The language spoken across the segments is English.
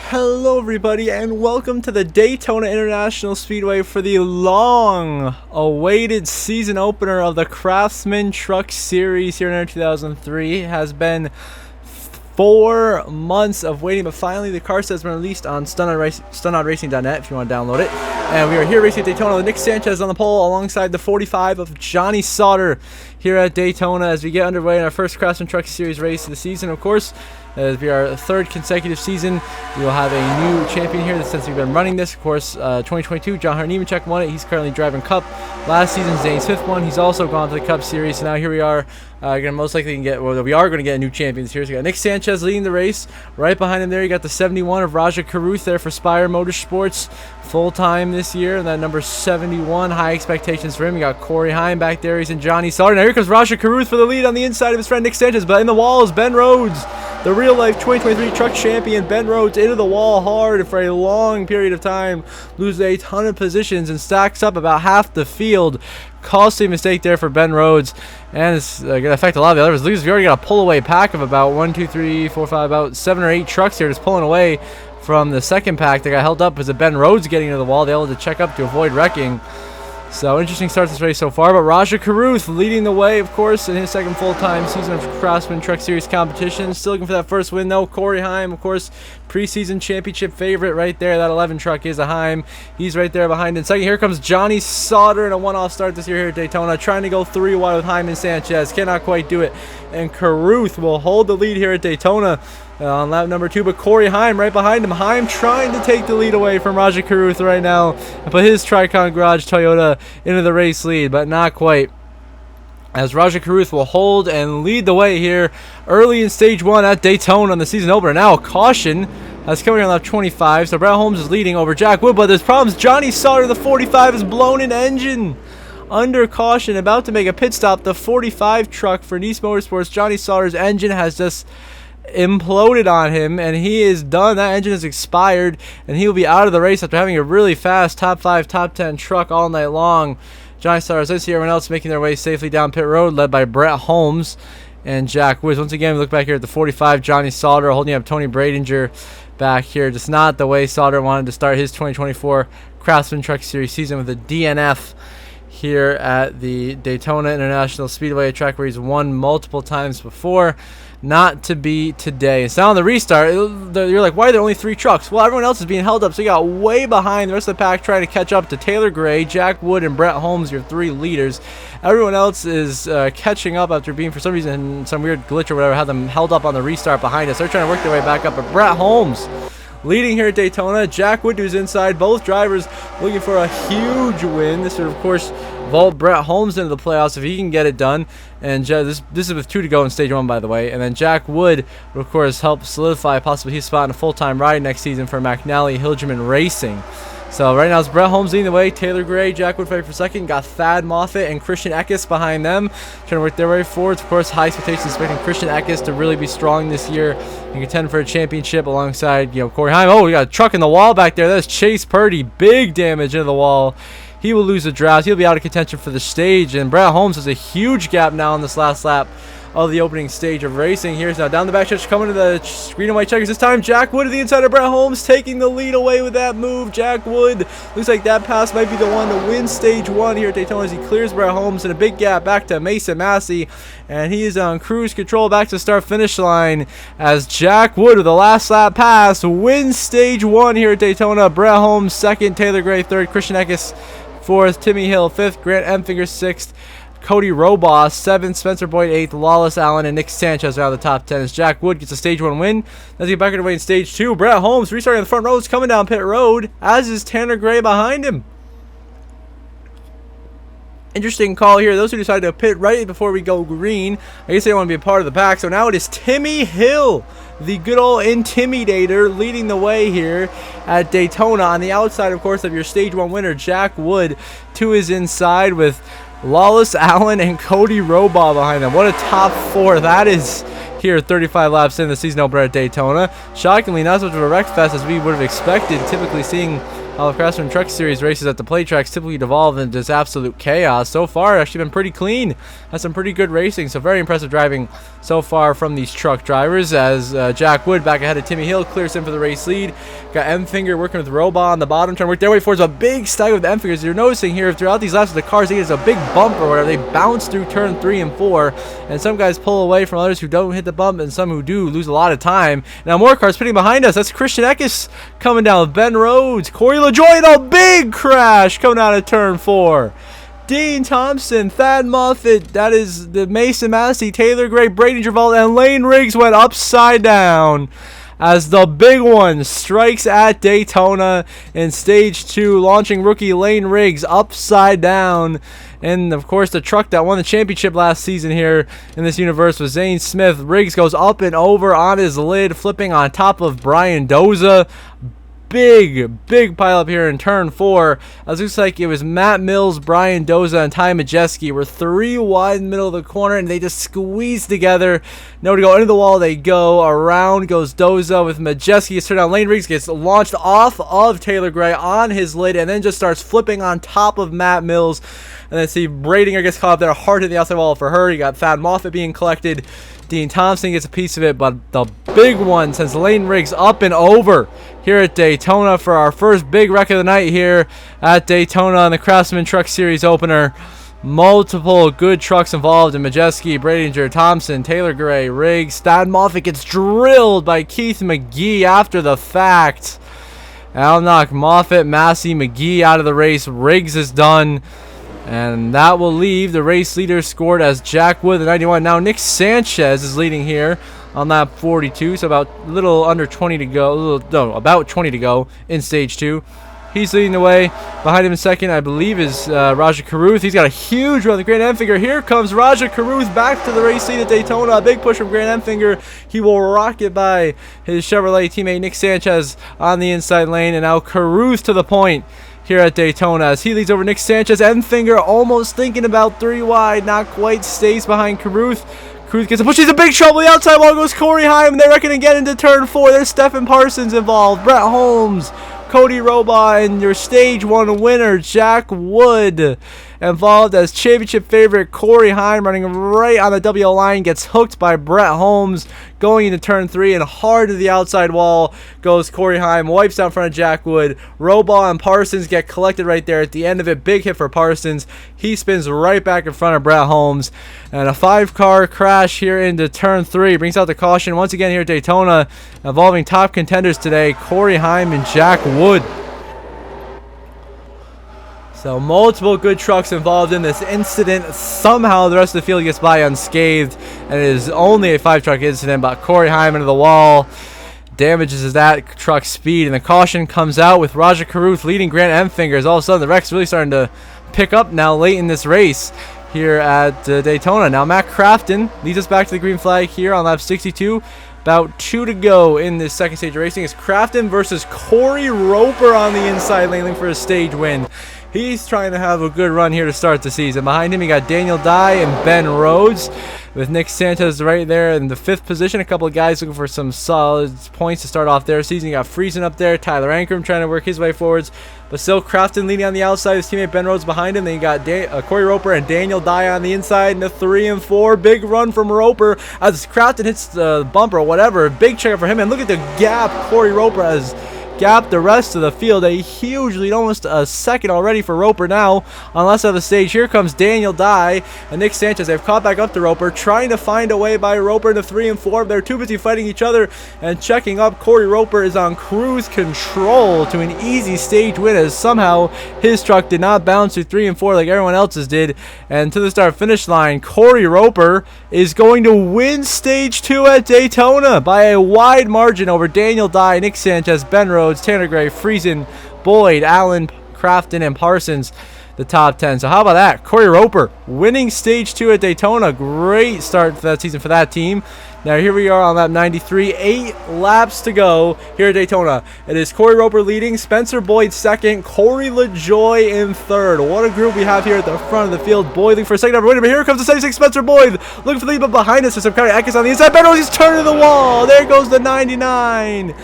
Hello everybody and welcome to the Daytona International Speedway for the long awaited season opener of the Craftsman Truck Series here in NR2003. It has been 4 months of waiting, but finally the car set has been released on StunOnRacing.net if you want to download it. And we are here racing at Daytona with Nick Sanchez on the pole alongside the 45 of Johnny Sauter here at Daytona as we get underway in our first Craftsman Truck Series race of the season. Of course, as we are third consecutive season, we will have a new champion here since we've been running this. Of course, 2022, John Harnemechek won it. He's currently driving Cup. Last season's Zane's 5th one. He's also gone to the Cup Series. So now here we are. Gonna most likely get. Well, we are going to get a new champion here. So we got Nick Sanchez leading the race. Right behind him there, you got the 71 of Raja Caruth there for Spire Motorsports, full time this year. And that number 71, high expectations for him. You got Corey Heim back there. He's in Johnny Sauter. Now here comes Raja Caruth for the lead on the inside of his friend Nick Sanchez. But in the wall is Ben Rhodes, the real-life 2023 truck champion. Ben Rhodes into the wall hard for a long period of time, loses a ton of positions and stacks up about half the field. Costly mistake there for Ben Rhodes, and it's going to affect a lot of the others. Lose, we already got a pull-away pack of about 1, 2, 3, 4, 5, about 7 or 8 trucks here just pulling away from the second pack that got held up because of Ben Rhodes getting into the wall. They were able to check up to avoid wrecking. So interesting start to this race so far, but Raja Caruth leading the way, of course, in his second full-time season of Craftsman Truck Series competition. Still looking for that first win, though. Corey Heim, of course, preseason championship favorite right there. That 11 truck is a Heim. He's right there behind. In second, here comes Johnny Sauter in a one-off start this year here at Daytona, trying to go 3 wide with Heim and Sanchez. Cannot quite do it, and Caruth will hold the lead here at Daytona on lap number 2, but Corey Heim right behind him. Heim trying to take the lead away from Raja Caruth right now and put his Tricon Garage Toyota into the race lead, but not quite, as Raja Caruth will hold and lead the way here early in stage 1 at Daytona on the season opener. Now a caution that's coming on lap 25, so Brett Holmes is leading over Jack Wood, but there's problems. Johnny Sauter, the 45, is blown in engine. Under caution, about to make a pit stop. The 45 truck for Nice Motorsports, Johnny Sauter's engine has just imploded on him, and he is done. That engine is expired, and he will be out of the race after having a really fast top 5, top 10 truck all night long. Johnny Sauter is here. Everyone else making their way safely down pit road, led by Brett Holmes and Jack Woods. Once again, we look back here at the 45. Johnny Sauter holding up Tony Bradinger back here. Just not the way Sauter wanted to start his 2024 Craftsman Truck Series season with a DNF here at the Daytona International Speedway, a track where he's won multiple times before. Not to be today. So now on the restart, you're like, why are there only 3 trucks? Well, everyone else is being held up, so you got way behind the rest of the pack trying to catch up to Taylor Gray, Jack Wood, and Brett Holmes, your 3 leaders. Everyone else is catching up after being, for some reason, some weird glitch or whatever, had them held up on the restart behind us. They're trying to work their way back up, but Brett Holmes leading here at Daytona. Jack Wood, who's inside. Both drivers looking for a huge win. This would, of course, vault Brett Holmes into the playoffs if he can get it done. And this is with 2 to go in stage 1, by the way. And then Jack Wood will, of course, help solidify possibly his spot in a full-time ride next season for McNally Hilgeman Racing. So right now it's Brett Holmes leading the way. Taylor Gray, Jack Wood fighting for second. Got Thad Moffitt and Christian Eckes behind them, trying to work their way forwards. Of course, high expectations expecting Christian Eckes to really be strong this year and contend for a championship alongside, Corey Heim. Oh, we got a truck in the wall back there. That's Chase Purdy. Big damage into the wall. He will lose the draft. He'll be out of contention for the stage. And Brett Holmes has a huge gap now in this last lap of the opening stage of racing. Here's now down the backstretch, coming to the green and white checkers. This time, Jack Wood to the inside of Brett Holmes, taking the lead away with that move. Jack Wood looks like that pass might be the one to win stage 1 here at Daytona as he clears Brett Holmes in a big gap back to Mason Massey. And he is on cruise control back to start-finish line as Jack Wood with the last lap pass wins stage 1 here at Daytona. Brett Holmes second, Taylor Gray third, Christian Eckes 4th, Timmy Hill 5th, Grant Emfinger 6th, Cody Roboss 7th, Spencer Boyd 8th, Lawless Allen, and Nick Sanchez are out of the top 10 as Jack Wood gets a stage 1 win. Let's get back underway in stage 2. Brett Holmes restarting on the front row, is coming down pit road, as is Tanner Gray behind him. Interesting call here. Those who decided to pit right before we go green, I guess they don't want to be a part of the pack. So now it is Timmy Hill, the good old Intimidator, leading the way here at Daytona. On the outside, of course, of your stage 1 winner, Jack Wood, to his inside with Lawless Allen and Cody Robaugh behind them. What a top 4 that is here 35 laps in the season opener at Daytona. Shockingly, not so much of a wreck fest as we would have expected, typically seeing how the Craftsman Truck Series races at the play tracks typically devolve into just absolute chaos. So far, actually been pretty clean. Has some pretty good racing, so very impressive driving so far from these truck drivers. As Jack Wood back ahead of Timmy Hill clears in for the race lead. Got M-Finger working with Roba on the bottom, trying to work their way forward. A big stagger with the M-Fingers. You're noticing here throughout these laps of the cars, they get a big bump or whatever. They bounce through turn 3 and 4, and some guys pull away from others who don't hit the bump, and some who do lose a lot of time. Now more cars pitting behind us. That's Christian Eckes coming down with Ben Rhodes. Corey LaJoie in a big crash coming out of turn 4. Dean Thompson, Thad Moffitt, that is the Mason Massey, Taylor Gray, Brady Travolta, and Lane Riggs went upside down as the big one strikes at Daytona in stage 2, launching rookie Lane Riggs upside down. And of course, the truck that won the championship last season here in this universe was Zane Smith. Riggs goes up and over on his lid, flipping on top of Brian Doza. Big pile up here in turn 4. It looks like it was Matt Mills, Brian Doza, and Ty Majeski were 3 wide in the middle of the corner, and they just squeezed together. No to go into the wall. They go around. Goes Doza with Majeski. Gets turned down. Lane Riggs gets launched off of Taylor Gray on his lid, and then just starts flipping on top of Matt Mills. And then see Bradinger gets caught up there, hard to the outside wall for her. You got Thad Moffitt being collected. Dean Thompson gets a piece of it, but the big one sends Lane Riggs up and over here at Daytona for our first big wreck of the night here at Daytona in the Craftsman Truck Series opener. Multiple good trucks involved in Majeski, Bradinger, Thompson, Taylor Gray, Riggs. Thad Moffitt gets drilled by Keith McGee after the fact. I'll knock Moffitt, Massey, McGee out of the race. Riggs is done. And that will leave the race leader scored as Jack Wood, the 91. Now Nick Sanchez is leading here on lap 42, so about a little under 20 to go. About 20 to go in stage 2. He's leading the way. Behind him in second, I believe, is Raja Caruth. He's got a huge run with the Grant M-Finger. Here comes Raja Caruth back to the race lead at Daytona. A big push from Grant M-Finger. He will rock it by his Chevrolet teammate Nick Sanchez on the inside lane. And now Caruth to the point here at Daytona as he leads over Nick Sanchez. M-Finger almost thinking about 3 wide, not quite, stays behind Caruth. Caruth gets a push. He's in big trouble. The outside wall goes Corey Heim. They're reckoning again into turn 4. There's Stephen Parsons involved. Brett Holmes, Cory Roper, and your stage 1 winner, Jack Wood, involved as championship favorite Corey Heim, running right on the WL line, gets hooked by Brett Holmes going into turn 3, and hard to the outside wall goes Corey Heim, wipes out in front of Jack Wood. Roper and Parsons get collected right there at the end of it. Big hit for Parsons. He spins right back in front of Brett Holmes, and a 5-car crash here into turn 3 brings out the caution once again here at Daytona, involving top contenders today, Corey Heim and Jack Wood. So multiple good trucks involved in this incident. Somehow the rest of the field gets by unscathed, and it is only a 5-truck incident, but Corey Heim into the wall damages that truck's speed, and the caution comes out with Raja Caruth leading Grant M-Fingers. All of a sudden the wreck's really starting to pick up now late in this race here at Daytona. Now Matt Crafton leads us back to the green flag here on lap 62. About 2 to go in this second stage of racing. It's Crafton versus Cory Roper on the inside lane for a stage win. He's trying to have a good run here to start the season. Behind him, you got Daniel Dye and Ben Rhodes, with Nick Sanchez right there in the 5th position. A couple of guys looking for some solid points to start off their season. You got Friesen up there, Tyler Ankrum trying to work his way forwards, but still Crafton leading on the outside. His teammate Ben Rhodes behind him. Then you got Cory Roper and Daniel Dye on the inside in the 3 and 4. Big run from Roper as Crafton hits the bumper or whatever. Big checker for him, and look at the gap Cory Roper has gapped the rest of the field. A huge lead, almost a second already for Roper now on the left side of the stage. Here comes Daniel Dye and Nick Sanchez. They've caught back up to Roper, trying to find a way by Roper in the 3 and 4. They're too busy fighting each other and checking up. Cory Roper is on cruise control to an easy stage win, as somehow his truck did not bounce through 3 and 4 like everyone else's did. And to the start finish line, Cory Roper is going to win stage 2 at Daytona by a wide margin over Daniel Dye, Nick Sanchez, Ben Rhodes, Tanner Gray, Friesen, Boyd, Allen, Crafton, and Parsons, the top 10. So how about that? Cory Roper winning stage 2 at Daytona. Great start for that season for that team. Now here we are on lap 93. 8 laps to go here at Daytona. It is Cory Roper leading, Spencer Boyd second, Corey LaJoie in third. What a group we have here at the front of the field. Boyd looking for a second number winner, but here comes the 76 Spencer Boyd looking for the lead, but behind us is some kind of Eckes on the inside. Ben Rhodes is turning to the wall. There goes the 99.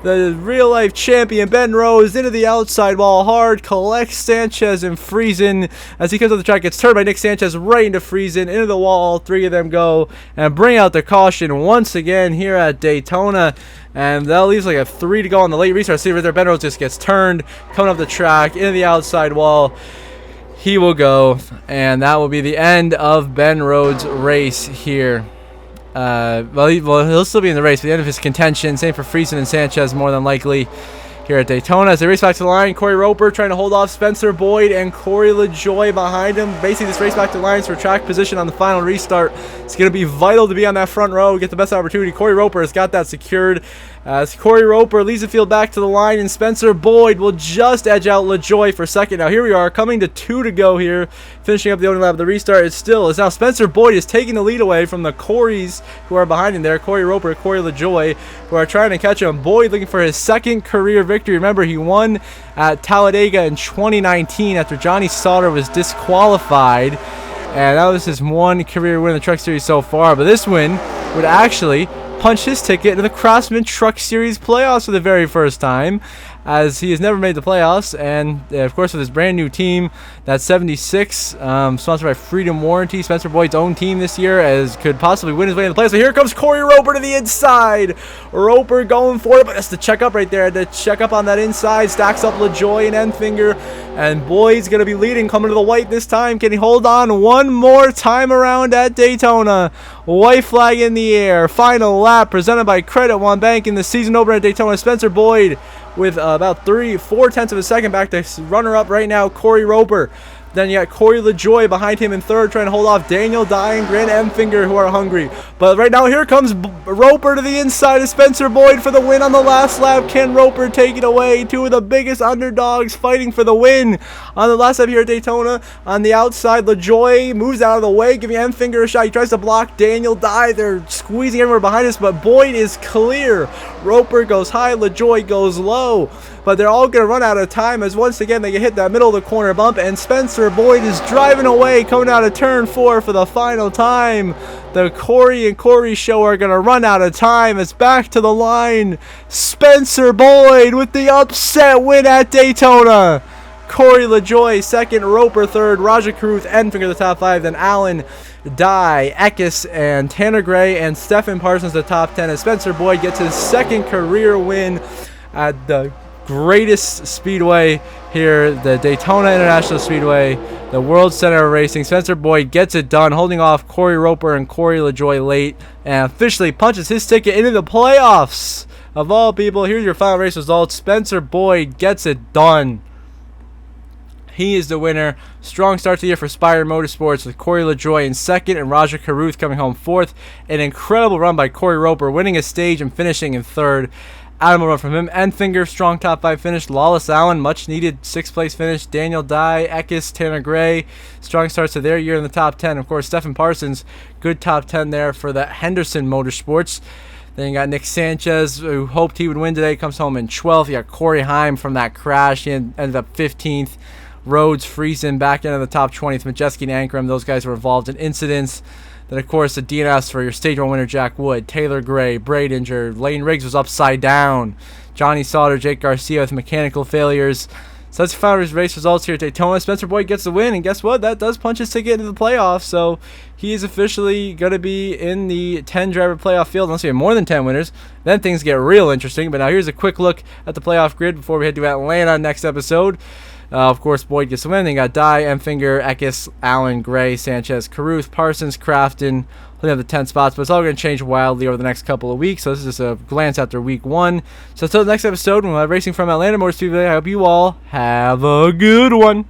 The real-life champion, Ben Rhodes, into the outside wall hard, collects Sanchez and Friesen. As he comes up the track, gets turned by Nick Sanchez right into Friesen, into the wall. All three of them go and bring out the caution once again here at Daytona. And that leaves like a 3 to go on the late restart. See right there, Ben Rhodes just gets turned, coming up the track, into the outside wall. He will go, and that will be the end of Ben Rhodes' race here. Well, he'll still be in the race for the end of his contention. Same for Friesen and Sanchez, more than likely, here at Daytona. As they race back to the line, Cory Roper trying to hold off Spencer Boyd and Corey LaJoie behind him. Basically, this race back to the lines for track position on the final restart. It's going to be vital to be on that front row, get the best opportunity. Cory Roper has got that secured. As Cory Roper leads the field back to the line, and Spencer Boyd will just edge out LaJoie for second. Now here we are, coming to 2 to go here, finishing up the opening lap of the restart. Is now Spencer Boyd is taking the lead away from the Corys who are behind him there. Cory Roper, Corey LaJoie, who are trying to catch him. Boyd looking for his second career victory. Remember, he won at Talladega in 2019 after Johnny Sauter was disqualified. And that was his one career win in the Truck Series so far. But this win would actually punch his ticket into the Craftsman Truck Series playoffs for the very first time, as he has never made the playoffs. And of course, with his brand new team, that 76, sponsored by Freedom Warranty, Spencer Boyd's own team this year, as could possibly win his way in the playoffs. So here comes Cory Roper to the inside. Roper going for it, but that's the check up right there. The check up on that inside, stacks up LaJoie and Enfinger, and Boyd's going to be leading, coming to the white this time. Can he hold on one more time around at Daytona? White flag in the air. Final lap presented by Credit One Bank in the season opener at Daytona. Spencer Boyd with about 4 tenths of a second back to runner-up right now, Cory Roper. Then you got Corey LaJoie behind him in third, trying to hold off Daniel Dye and Grant Enfinger, who are hungry. But right now, here comes Roper to the inside of Spencer Boyd for the win on the last lap. Can Roper take it away? Two of the biggest underdogs fighting for the win on the last lap here at Daytona. On the outside, LaJoie moves out of the way, giving Enfinger a shot. He tries to block Daniel Dye. They're squeezing everywhere behind us, but Boyd is clear. Roper goes high, LaJoie goes low. But they're all going to run out of time, as once again they get hit that middle of the corner bump, and Spencer Boyd is driving away, coming out of turn 4 for the final time. The Cory and Cory show are going to run out of time. It's back to the line. Spencer Boyd with the upset win at Daytona. Cory LaJoie second, Roper third, Rajah Caruth, Enfinger the top 5, then Allen, Dye, Eckes, and Tanner Gray, and Stephen Parsons the top 10, as Spencer Boyd gets his second career win at the greatest speedway here, the Daytona International Speedway, the World Center of Racing. Spencer Boyd gets it done, holding off Cory Roper and Cory LaJoie late, and officially punches his ticket into the playoffs. Of all people, here's your final race results. Spencer Boyd gets it done. He is the winner. Strong start to the year for Spire Motorsports, with Cory LaJoie in second and Rajah Caruth coming home fourth. An incredible run by Cory Roper, winning a stage and finishing in third. Admirable run from him. Enfinger, strong top 5 finish. Lawless Allen, much needed 6th place finish. Daniel Dye, Eckes, Tanner Gray, strong starts to their year in the top 10. Of course, Stephen Parsons, good top 10 there for the Henderson Motorsports. Then you got Nick Sanchez, who hoped he would win today, comes home in 12th. You got Corey Heim from that crash. He ended up 15th. Rhodes, Friesen back into the top 20th. Majeski and Ankrum, those guys were involved in incidents. Then, of course, the DNS for your Stage 1 winner, Jack Wood, Taylor Gray, Bradinger, LAYNE RIGGS was upside down, Johnny Sauter, Jake Garcia with mechanical failures. So that's the final race results here at Daytona. Spencer Boyd gets the win, and guess what? That does punch his ticket into the playoffs, so he is officially going to be in the 10-driver playoff field, unless we have more than 10 winners. Then things get real interesting. But now here's a quick look at the playoff grid before we head to Atlanta next episode. Of course, Boyd gets the win. Then you got Dye, Enfinger, Eckes, Allen, Gray, Sanchez, Caruth, Parsons, Crafton. They have the 10 spots, but it's all going to change wildly over the next couple of weeks. So this is just a glance after week 1. So until the next episode, when we're racing from Atlanta Motor Speedway, I hope you all have a good one.